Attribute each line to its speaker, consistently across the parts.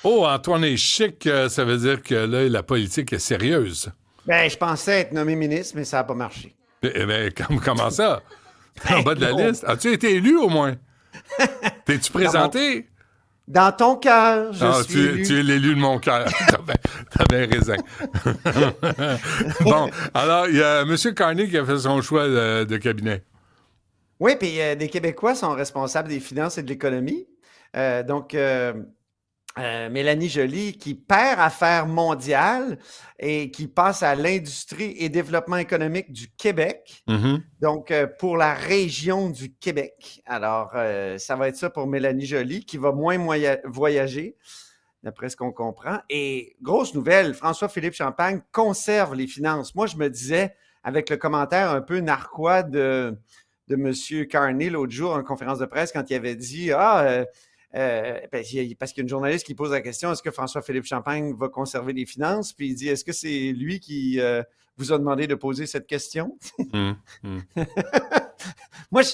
Speaker 1: Oh, Antoine est chic, ça veut dire que là, la politique est sérieuse.
Speaker 2: Ben, je pensais être nommé ministre, mais ça n'a pas marché.
Speaker 1: Eh bien, comment ça? T'es en
Speaker 2: Ben,
Speaker 1: bas de la
Speaker 2: non.
Speaker 1: liste. As-tu été élu au moins? T'es-tu
Speaker 2: Dans mon-
Speaker 1: présenté?
Speaker 2: dans ton cœur, je
Speaker 1: Ah,
Speaker 2: suis
Speaker 1: tu
Speaker 2: élu.
Speaker 1: es l'élu de mon cœur. T'as bien raison. Bon, alors, il y a M. Carney qui a fait son choix de cabinet.
Speaker 2: Oui, puis des Québécois sont responsables des finances et de l'économie. Donc, Mélanie Joly, qui perd Affaires mondiales et qui passe à l'industrie et développement économique du Québec,
Speaker 1: Mhm.
Speaker 2: donc pour la région du Québec. Alors, ça va être ça pour Mélanie Joly, qui va moins voyager, d'après ce qu'on comprend. Et grosse nouvelle, François-Philippe Champagne conserve les finances. Moi, je me disais, avec le commentaire un peu narquois de M. Carney l'autre jour en conférence de presse, quand il avait dit parce qu'il y a une journaliste qui pose la question, est-ce que François-Philippe Champagne va conserver les finances? Puis il dit, est-ce que c'est lui qui vous a demandé de poser cette question?
Speaker 1: Mhm. Mhm.
Speaker 2: Moi, je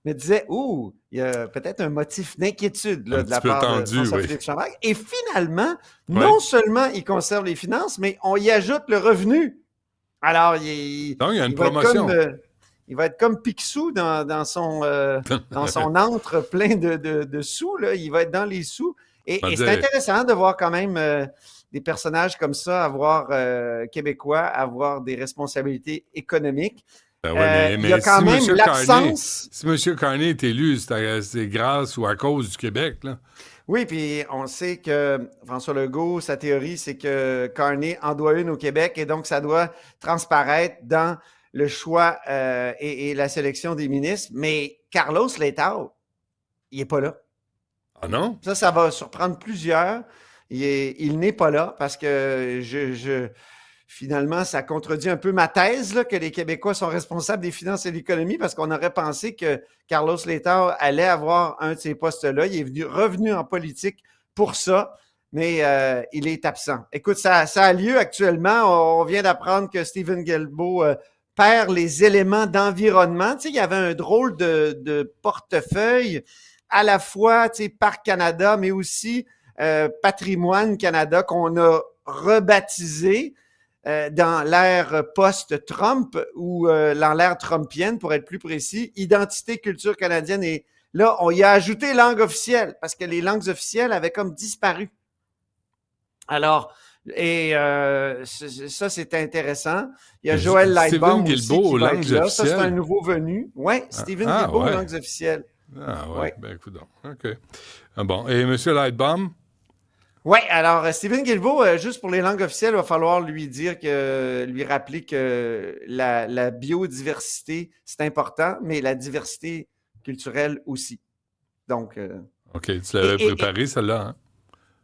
Speaker 2: me disais, il y a peut-être un motif d'inquiétude
Speaker 1: Un
Speaker 2: là, de
Speaker 1: petit
Speaker 2: la
Speaker 1: peu
Speaker 2: part de
Speaker 1: tendu, oui.
Speaker 2: François-Philippe Champagne. Et finalement,
Speaker 1: Oui.
Speaker 2: non seulement il conserve les finances, mais on y ajoute le revenu. Alors,
Speaker 1: Donc, il y a une
Speaker 2: il va être comme,
Speaker 1: promotion.
Speaker 2: il va être comme Picsou dans son antre plein de sous. Là. Il va être dans les sous.
Speaker 1: On va
Speaker 2: Et c'est
Speaker 1: dire,
Speaker 2: intéressant de voir quand même des personnages comme ça, avoir québécois, avoir des responsabilités économiques.
Speaker 1: ben oui,
Speaker 2: Il y a
Speaker 1: mais
Speaker 2: quand même l'absence.
Speaker 1: Si M. Carney est élu, c'est grâce ou à cause du Québec, là.
Speaker 2: Oui, puis on sait que François Legault, sa théorie, c'est que Carney en doit une au Québec et donc ça doit transparaître dans le choix et la sélection des ministres. Mais Carlos Letao, il n'est pas là.
Speaker 1: Ah non?
Speaker 2: Ça va surprendre plusieurs. Il n'est pas là parce que finalement, ça contredit un peu ma thèse là, que les Québécois sont responsables des finances et de l'économie parce qu'on aurait pensé que Carlos Letao allait avoir un de ces postes-là. Il est revenu en politique pour ça, mais il est absent. Écoute, ça a lieu actuellement. On vient d'apprendre que Stephen Guilbeault perd les éléments d'environnement. Tu sais, il y avait un drôle de portefeuille à la fois, tu sais, Parc Canada, mais aussi Patrimoine Canada qu'on a rebaptisé dans l'ère post-Trump ou dans l'ère trumpienne, pour être plus précis, identité, culture canadienne. Et là, on y a ajouté langue officielle parce que les langues officielles avaient comme disparu. Alors, et ça, c'est intéressant. Il y a Joël
Speaker 1: Stephen
Speaker 2: Lightbaum aussi
Speaker 1: Guilbeault
Speaker 2: qui
Speaker 1: aux
Speaker 2: va être
Speaker 1: langues
Speaker 2: là. Ça, c'est un
Speaker 1: officielles.
Speaker 2: nouveau venu. Oui,
Speaker 1: Ah,
Speaker 2: Stephen
Speaker 1: ah,
Speaker 2: Guilbeault aux
Speaker 1: ouais.
Speaker 2: langues officielles.
Speaker 1: Ah
Speaker 2: Oui.
Speaker 1: ouais, ben écoute donc. OK. Ah bon. Et M. Lightbaum?
Speaker 2: Oui, alors Stephen Guilbeault, juste pour les langues officielles, il va falloir lui rappeler que la biodiversité, c'est important, mais la diversité culturelle aussi. Donc,
Speaker 1: OK, tu l'avais
Speaker 2: et
Speaker 1: préparé, celle-là, hein?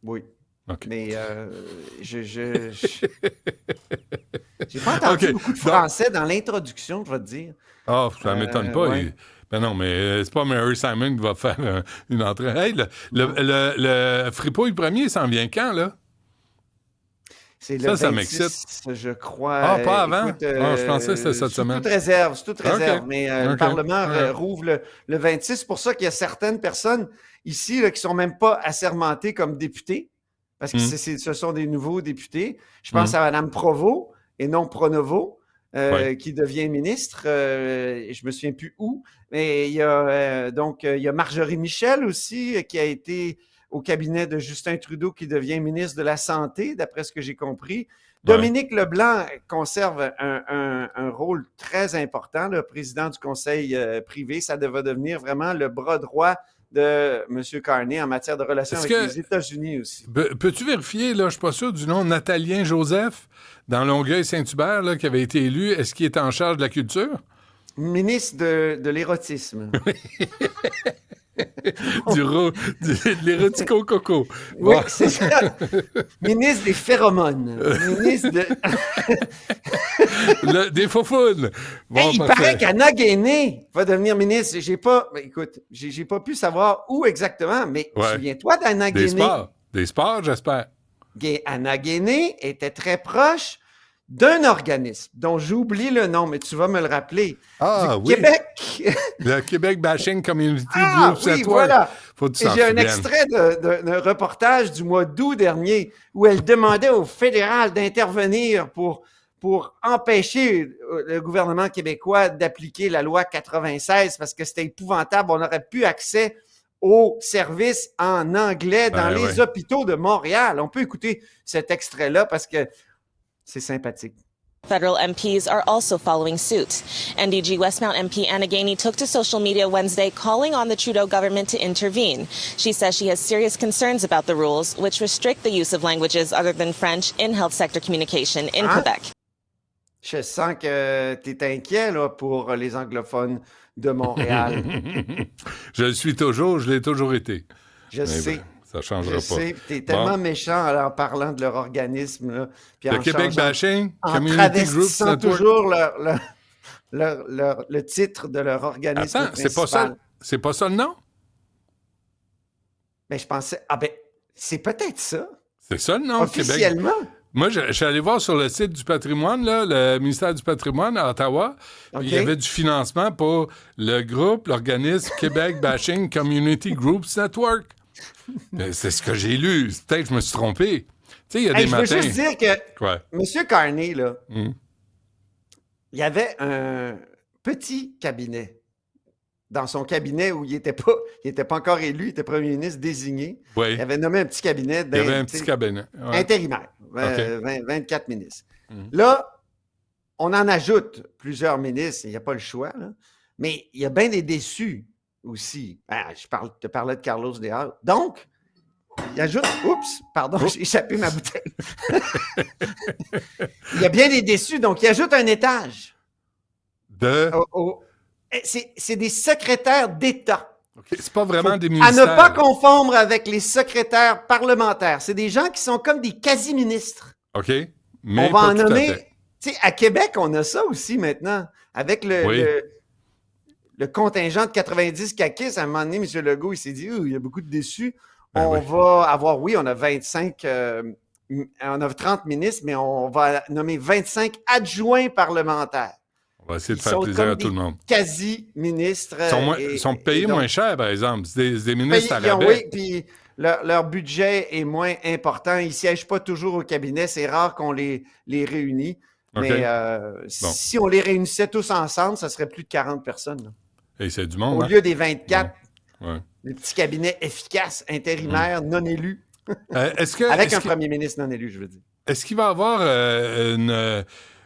Speaker 2: oui,
Speaker 1: OK.
Speaker 2: mais j'ai pas entendu
Speaker 1: OK.
Speaker 2: beaucoup de
Speaker 1: Donc,
Speaker 2: français dans l'introduction, je vais te dire.
Speaker 1: oh, ça ne m'étonne pas.
Speaker 2: Ouais,
Speaker 1: Ben non, mais c'est pas Mary Simon qui va faire une entrée. Hey,
Speaker 2: non.
Speaker 1: le Fripouille premier s'en vient quand, là?
Speaker 2: C'est le
Speaker 1: Ça m'excite.
Speaker 2: 26, je crois.
Speaker 1: Ah, pas avant?
Speaker 2: Écoute,
Speaker 1: Ah, je pensais que c'était cette semaine.
Speaker 2: sous toute réserve,
Speaker 1: OK.
Speaker 2: mais le
Speaker 1: OK.
Speaker 2: Parlement
Speaker 1: OK.
Speaker 2: rouvre le 26. C'est pour ça qu'il y a certaines personnes ici là, qui sont même pas assermentées comme députés, parce que
Speaker 1: Hum,
Speaker 2: ce sont des nouveaux députés. Je pense
Speaker 1: hum.
Speaker 2: à Mme Provost et non Pronovo,
Speaker 1: Ouais.
Speaker 2: qui devient ministre. Je me souviens plus où, mais il y a il y a Marjorie Michel aussi, qui a été au cabinet de Justin Trudeau, qui devient ministre de la Santé, d'après ce que j'ai compris.
Speaker 1: Ouais.
Speaker 2: Dominique Leblanc conserve un rôle très important, le président du conseil privé. Ça va devenir vraiment le bras droit de M. Carney en matière de relations
Speaker 1: Est-ce
Speaker 2: avec
Speaker 1: que
Speaker 2: les États-Unis aussi.
Speaker 1: peux-tu vérifier, là, je suis pas sûr du nom, Natalien Joseph, dans Longueuil-Saint-Hubert, là, qui avait été élu, est-ce qu'il est en charge de la culture?
Speaker 2: Ministre de l'érotisme.
Speaker 1: De l'érotico-coco.
Speaker 2: Oui,
Speaker 1: Bon.
Speaker 2: c'est ça. Ministre des phéromones. Ministre de...
Speaker 1: Des faufounes.
Speaker 2: Hey,
Speaker 1: Bon,
Speaker 2: il
Speaker 1: parfait.
Speaker 2: paraît qu'Anna Guéné va devenir ministre. Écoute, j'ai pas pu savoir où exactement, mais
Speaker 1: Ouais.
Speaker 2: souviens-toi d'Anna
Speaker 1: Des
Speaker 2: Guéné.
Speaker 1: sports. Des sports, j'espère.
Speaker 2: Anna Guéné était très proche d'un organisme dont j'oublie le nom, mais tu vas me le rappeler.
Speaker 1: Ah,
Speaker 2: du
Speaker 1: oui.
Speaker 2: Québec.
Speaker 1: Le Québec Bashing Community
Speaker 2: Ah,
Speaker 1: Group
Speaker 2: oui,
Speaker 1: Network.
Speaker 2: voilà.
Speaker 1: Faut que tu
Speaker 2: Et
Speaker 1: t'en
Speaker 2: j'ai un
Speaker 1: souviennes.
Speaker 2: extrait d'un reportage du mois d'août dernier où elle demandait au fédéral d'intervenir pour empêcher le gouvernement québécois d'appliquer la loi 96 parce que c'était épouvantable. On n'aurait plus accès aux services en anglais dans les hôpitaux de Montréal. On peut écouter cet extrait-là parce que c'est sympathique.
Speaker 3: Federal MPs are also following suit. NDG Westmount MP Anna Gainey took to social media Wednesday calling on the Trudeau government to intervene. She says she has serious concerns about the rules, which restrict the use of languages other than French in health sector communication in Quebec.
Speaker 2: Je sens que tu es inquiet là, pour les anglophones de Montréal.
Speaker 1: Je le suis toujours, je l'ai toujours été.
Speaker 2: Je sais.
Speaker 1: Ben, ça ne changera pas.
Speaker 2: Je sais, tu es tellement méchant en parlant de leur organisme. Là, puis
Speaker 1: le Québec Bashing,
Speaker 2: Community Group Network. Toujours le titre de leur organisme.
Speaker 1: Attends, c'est pas ça le nom?
Speaker 2: Mais je pensais, c'est peut-être ça.
Speaker 1: C'est ça le nom,
Speaker 2: officiellement.
Speaker 1: Québec. Moi, je suis allé voir sur le site du patrimoine, là, le ministère du patrimoine à Ottawa. Okay. Il y avait du financement pour le groupe, l'organisme Québec Bashing Community Groups Network. C'est ce que j'ai lu. Peut-être que je me suis trompé. Tu sais, il y a des matins...
Speaker 2: Je veux juste dire que M. Carney, là, il y avait un petit cabinet. Dans son cabinet où il n'était pas encore élu, il était premier ministre désigné.
Speaker 1: Oui.
Speaker 2: Il avait nommé un petit cabinet
Speaker 1: il y avait un petit cabinet.
Speaker 2: Intérimaire. 24 ministres. Là, on en ajoute plusieurs ministres, il n'y a pas le choix, là. Mais il y a bien des déçus aussi. Je te parlais de Carlos Dehaut. Donc, il ajoute... Oups, pardon, j'ai échappé ma bouteille. Il y a bien des déçus, donc il ajoute un étage. C'est des secrétaires d'État.
Speaker 1: Okay. C'est pas vraiment des ministères.
Speaker 2: À ne pas confondre avec les secrétaires parlementaires. C'est des gens qui sont comme des quasi-ministres.
Speaker 1: OK. Mais
Speaker 2: on va en nommer... Tu sais, à Québec, on a ça aussi maintenant. Avec le contingent de 90 caquistes, à un moment donné, M. Legault, il s'est dit, il y a beaucoup de déçus. On va avoir, on a 25... on a 30 ministres, mais on va nommer 25 adjoints parlementaires.
Speaker 1: On va essayer de faire plaisir à tout le monde.
Speaker 2: Quasi-ministres.
Speaker 1: Ils sont payés moins cher, par exemple. C'est des ministres à rabais.
Speaker 2: Oui, puis leur budget est moins important. Ils ne siègent pas toujours au cabinet. C'est rare qu'on les réunit. Okay. Mais si on les réunissait tous ensemble, ça serait plus de 40 personnes.
Speaker 1: Et c'est du monde.
Speaker 2: Au lieu des 24,
Speaker 1: ouais.
Speaker 2: Des petits cabinets efficaces, intérimaires, non élus.
Speaker 1: Avec
Speaker 2: un premier ministre non élu, je veux dire.
Speaker 1: Est-ce qu'il va y avoir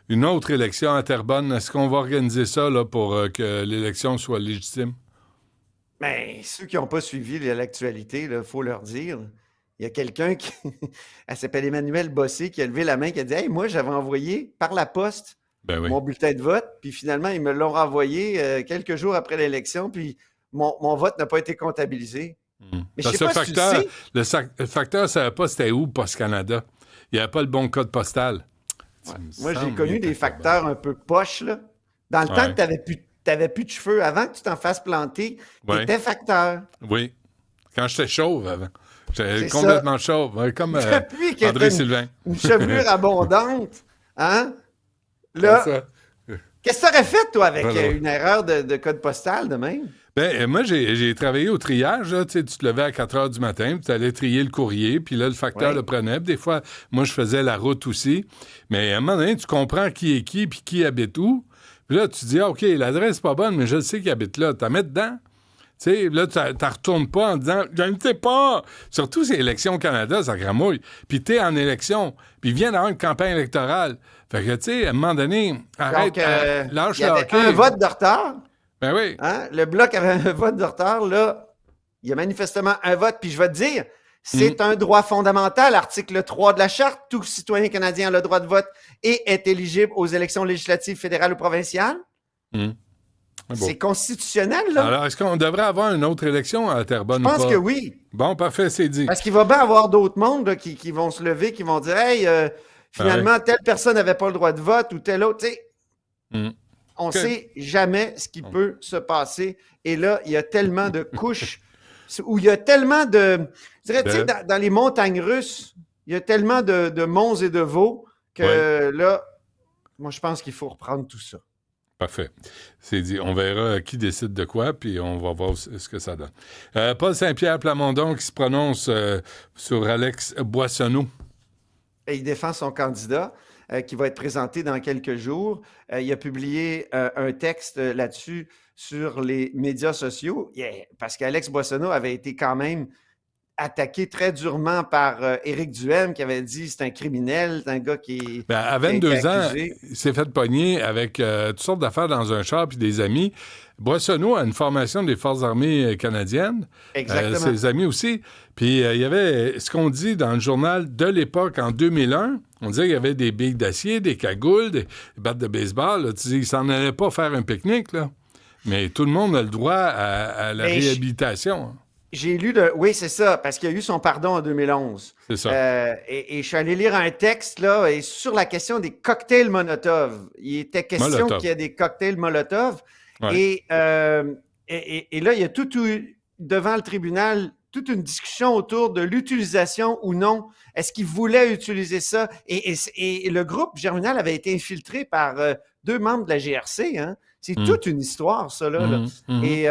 Speaker 1: une autre élection à Terrebonne? Est-ce qu'on va organiser ça là, pour que l'élection soit légitime?
Speaker 2: Bien, ceux qui n'ont pas suivi l'actualité, il faut leur dire. Il y a quelqu'un qui... Elle s'appelle Emmanuelle Bossé qui a levé la main qui a dit « Hey, moi, j'avais envoyé par la poste mon bulletin de vote, puis finalement, ils me l'ont renvoyé quelques jours après l'élection, puis mon vote n'a pas été comptabilisé. » Mais je sais pas si tu sais.
Speaker 1: Le facteur ne savait pas c'était où Post Canada. Il n'y avait pas le bon code postal.
Speaker 2: Ouais. Moi, j'ai connu des facteurs un peu poches, là. Dans le temps que tu n'avais plus de cheveux, avant que tu t'en fasses planter, tu étais facteur.
Speaker 1: Oui. Quand j'étais chauve avant. J'étais complètement chauve. Comme André Sylvain.
Speaker 2: Une chevelure abondante. Hein? Là, qu'est-ce que tu aurais fait, toi, avec une erreur de code postal de même?
Speaker 1: Ben, moi, j'ai travaillé au triage. Là, tu te levais à 4 heures du matin, puis tu allais trier le courrier, puis là, le facteur le prenait. Puis des fois, moi, je faisais la route aussi. Mais à un moment donné, tu comprends qui est qui, puis qui habite où. Puis là, tu te dis, OK, l'adresse n'est pas bonne, mais je sais qu'il habite là. Tu la mets dedans. Tu sais, là, tu ne retournes pas en disant, je ne sais pas. Surtout, c'est l'élection au Canada, ça gramouille. Puis tu es en élection, puis il vient d'avoir une campagne électorale. Fait que, tu sais, à un moment donné, arrête, lâche le hockey.
Speaker 2: Un vote de retard.
Speaker 1: Ben oui.
Speaker 2: Hein? Le Bloc avait un vote de retard. Là, il y a manifestement un vote. Puis je vais te dire, c'est un droit fondamental. Article 3 de la Charte, tout citoyen canadien a le droit de vote et est éligible aux élections législatives fédérales ou provinciales. C'est constitutionnel, là.
Speaker 1: Alors, est-ce qu'on devrait avoir une autre élection à Terrebonne?
Speaker 2: Je pense que oui.
Speaker 1: Bon, parfait, c'est dit.
Speaker 2: Parce qu'il va bien avoir d'autres mondes là, qui vont se lever, qui vont dire « Hey, finalement, telle personne n'avait pas le droit de vote ou telle autre. » Tu sais, on ne sait jamais ce qui peut se passer. Et là, il y a tellement de couches, où il y a tellement de... Je dirais, tu sais, dans les montagnes russes, il y a tellement de monts et de veaux que là, Moi, je pense qu'il faut reprendre tout ça.
Speaker 1: Parfait. C'est dit. On verra qui décide de quoi, puis on va voir ce que ça donne. Paul Saint-Pierre Plamondon qui se prononce sur Alex Boissonneau.
Speaker 2: Et il défend son candidat qui va être présenté dans quelques jours. Il a publié un texte là-dessus sur les médias sociaux parce qu'Alex Boissonneau avait été quand même attaqué très durement par Éric Duhaime qui avait dit c'est un criminel, c'est un gars qui
Speaker 1: à 22 ans, il s'est fait pogner avec toutes sortes d'affaires dans un char puis des amis. Boissonneau a une formation des Forces armées canadiennes.
Speaker 2: Exactement.
Speaker 1: Ses amis aussi. Puis il y avait ce qu'on dit dans le journal de l'époque, en 2001. On disait qu'il y avait des billes d'acier, des cagoules, des battes de baseball. Là. Tu dis, ils s'en allaient pas faire un pique-nique, là. Mais tout le monde a le droit à la réhabilitation.
Speaker 2: J'ai lu Oui, c'est ça, parce qu'il y a eu son pardon en 2011.
Speaker 1: C'est ça.
Speaker 2: Et je suis allé lire un texte, là, et sur la question des cocktails Molotov. Il était question qu'il y ait des cocktails Molotov. Ouais. Et là, il y a devant le tribunal, toute une discussion autour de l'utilisation ou non. Est-ce qu'il voulait utiliser ça? Et le groupe Germinal avait été infiltré par 2 membres de la GRC, hein? C'est toute une histoire, ça, là. Et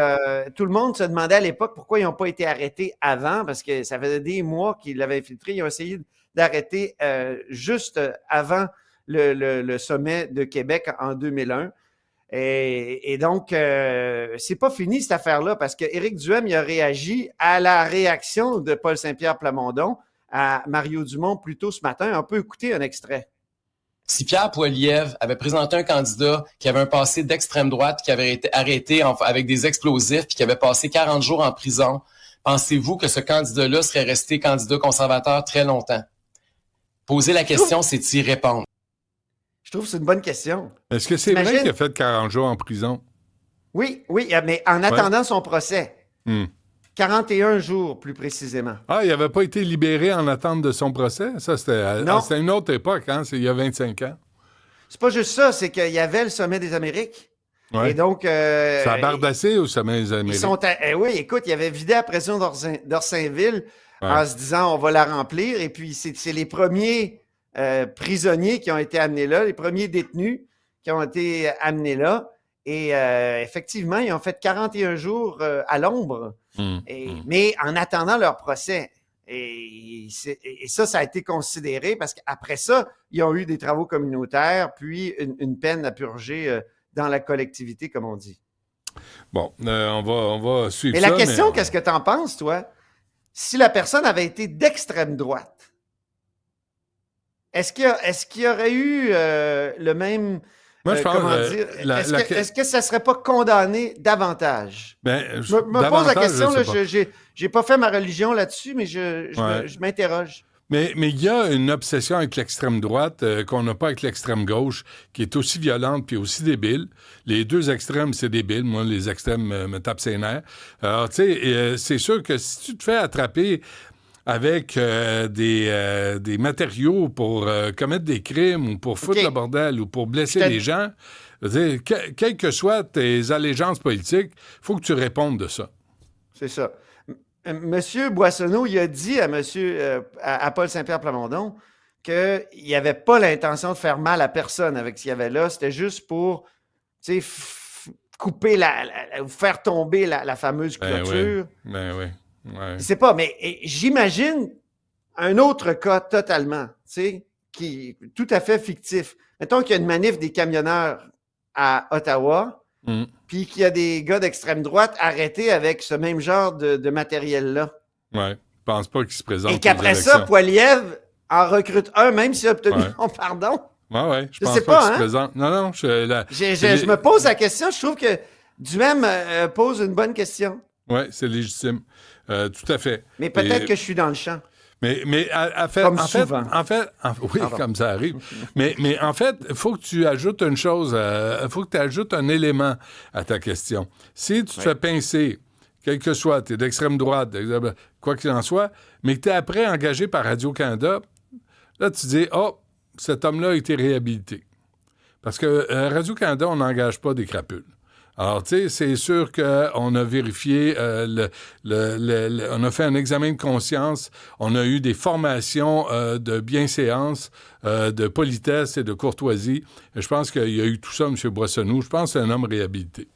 Speaker 2: tout le monde se demandait à l'époque pourquoi ils n'ont pas été arrêtés avant, parce que ça faisait des mois qu'ils l'avaient infiltré. Ils ont essayé d'arrêter juste avant le sommet de Québec en 2001. Et donc, c'est pas fini cette affaire-là, parce qu'Éric Duhaime il a réagi à la réaction de Paul Saint-Pierre Plamondon à Mario Dumont plus tôt ce matin. On peut écouter un extrait.
Speaker 4: Si Pierre Poilievre avait présenté un candidat qui avait un passé d'extrême droite, qui avait été arrêté avec des explosifs puis qui avait passé 40 jours en prison, pensez-vous que ce candidat-là serait resté candidat conservateur très longtemps? Poser la question, c'est y répondre.
Speaker 2: Je trouve que c'est une bonne question.
Speaker 1: Est-ce que c'est vrai qu'il a fait 40 jours en prison?
Speaker 2: Oui, mais en attendant son procès. 41 jours, plus précisément.
Speaker 1: Ah, il n'avait pas été libéré en attente de son procès? Ça, c'était une autre époque, hein? C'est il y a 25 ans.
Speaker 2: C'est pas juste ça, c'est qu'il y avait le Sommet des Amériques.
Speaker 1: Ouais.
Speaker 2: Et donc...
Speaker 1: ça a bardassé au Sommet des Amériques.
Speaker 2: Oui, écoute, il avait vidé la prison d'Orsainville en se disant, on va la remplir. Et puis, c'est les premiers prisonniers qui ont été amenés là, les premiers détenus qui ont été amenés là. Et effectivement, ils ont fait 41 jours à l'ombre, mais en attendant leur procès. Et ça a été considéré parce qu'après ça, ils ont eu des travaux communautaires, puis une peine à purger dans la collectivité, comme on dit.
Speaker 1: Bon, on va suivre
Speaker 2: ça. Mais la question, qu'est-ce que tu en penses, toi? Si la personne avait été d'extrême droite, est-ce qu'il y aurait eu le même...
Speaker 1: Moi, je pense,
Speaker 2: est-ce que ça ne serait pas condamné davantage? Je me pose la question, je n'ai pas fait ma religion là-dessus, mais je m'interroge.
Speaker 1: Mais il y a une obsession avec l'extrême droite qu'on n'a pas avec l'extrême gauche, qui est aussi violente puis aussi débile. Les deux extrêmes, c'est débile. Moi, les extrêmes me tapent ses nerfs. Alors, tu sais, c'est sûr que si tu te fais attraper avec des matériaux pour commettre des crimes ou pour foutre le bordel ou pour blesser les gens, quelles que soient tes allégeances politiques, il faut que tu répondes de ça.
Speaker 2: C'est ça. Monsieur Boissonneau, il a dit à Paul Saint-Pierre Plamondon qu'il n'avait pas l'intention de faire mal à personne avec ce qu'il y avait là. C'était juste pour couper faire tomber la fameuse clôture.
Speaker 1: Ben oui. Ouais.
Speaker 2: Je sais pas, mais j'imagine un autre cas totalement, qui est tout à fait fictif. Mettons qu'il y a une manif des camionneurs à Ottawa, puis qu'il y a des gars d'extrême droite arrêtés avec ce même genre de matériel-là.
Speaker 1: Ouais, je pense pas qu'ils se présentent.
Speaker 2: Et qu'après ça, Poilievre en recrute un, même s'il a obtenu son pardon.
Speaker 1: Ouais, je pense pas qu'ils se présentent. Non,
Speaker 2: je me pose la question, je trouve que Duhaime pose une bonne question.
Speaker 1: Oui, c'est légitime. Tout à fait.
Speaker 2: Mais peut-être que je suis dans le champ.
Speaker 1: Mais
Speaker 2: comme souvent.
Speaker 1: Oui, comme ça arrive. mais en fait, il faut que tu ajoutes une chose. Il faut que tu ajoutes un élément à ta question. Si tu te fais pincer, quel que soit, tu es d'extrême droite, quoi qu'il en soit, mais que tu es après engagé par Radio-Canada, là, tu dis, cet homme-là a été réhabilité. Parce que Radio-Canada, on n'engage pas des crapules. Alors, tu sais, c'est sûr qu'on a vérifié, on a fait un examen de conscience, on a eu des formations de bienséance, de politesse et de courtoisie. Et je pense qu'il y a eu tout ça, M. Boissonneau. Je pense que c'est un homme réhabilité.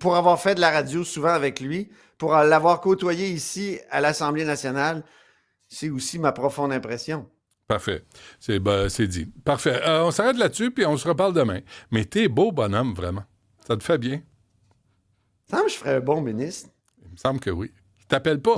Speaker 2: Pour avoir fait de la radio souvent avec lui, pour l'avoir côtoyé ici à l'Assemblée nationale, c'est aussi ma profonde impression.
Speaker 1: Parfait. C'est dit. Parfait. On s'arrête là-dessus, puis on se reparle demain. Mais t'es beau bonhomme, vraiment. Ça te fait bien.
Speaker 2: Ça me semble que je ferais un bon ministre.
Speaker 1: Il me semble que oui. Il t'appelle pas.